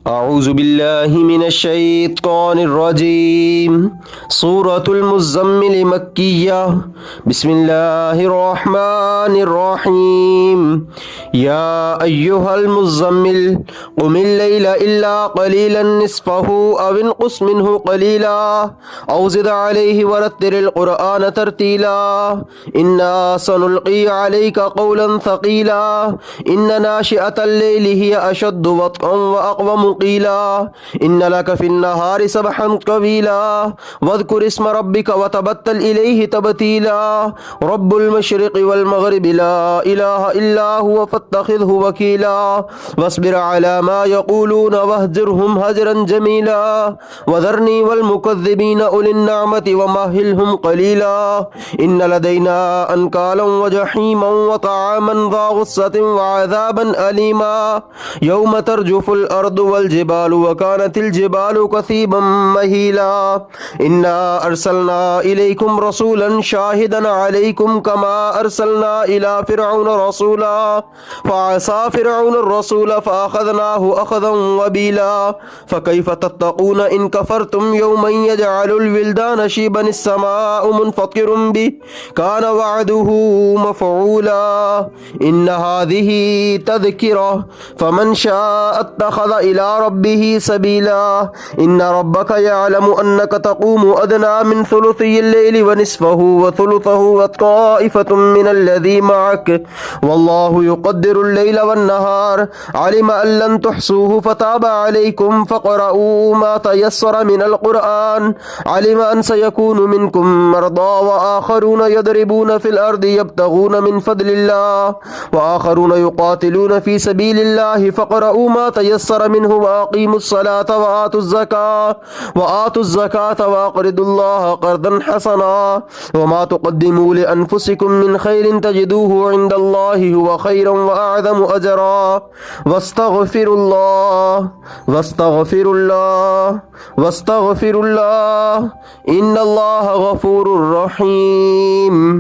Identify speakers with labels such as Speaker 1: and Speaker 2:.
Speaker 1: أعوذ بالله من الشيطان الرجيم سورة المزمل مكية بسم الله الرحمن الرحيم يا أيها المزمل قم الليل إلا قليلا نصفه أو انقص منه قليلا أو زد عليه ورتل القرآن ترتيلا إنا سنلقي عليك قولا ثقيلا إن ناشئة الليل هي أشد وطئا وأقوم قيلا إن لك في النهار سبحا طويلا واذكر اسم ربك وتبتل إليه تبتيلا رب المشرق والمغرب لا إله إلا هو فاتخذه وكيلا واصبر على ما يقولون واهجرهم هجرا جميلا وذرني والمكذبين أولي النعمة ومهلهم قليلا إن لدينا أنكالا وجحيما وطعاما ذا غصة وعذابا أليما يوم ترجف الأرض والجبال وكانت الجبال كثيبا مهيلا إنا أرسلنا إليكم رسولا شاهدا عليكم كما أرسلنا إلى فرعون رسولا فعصى فرعون الرسول فأخذناه أخذا وبيلا فكيف تتقون إن كفرتم يوما يجعل الولدان شيبا السماء منفطر به كان وعده مفعولا إن هذه تذكرة فمن شاء اتخذ إلى ربه سبيلا إن ربك يعلم أنك تقوم أدنى من ثلثي الليل ونصفه وثلثه وطائفة من الذي معك والله يقدر الليل والنهار علم أن لن تحصوه فتاب عليكم فقرؤوا ما تيسر من القرآن علم أن سيكون منكم مرضى وآخرون يضربون في الأرض يبتغون من فضل الله وآخرون يقاتلون في سبيل الله فقرؤوا ما تيسر منه وأقيموا الصلاة وآتوا الزكاة وأقرضوا الله قرضا حسنا وما تقدموا لأنفسكم من خير تجدوه عند الله هو خيرا وأعظم أجرا واستغفر الله إن الله غفور رحيم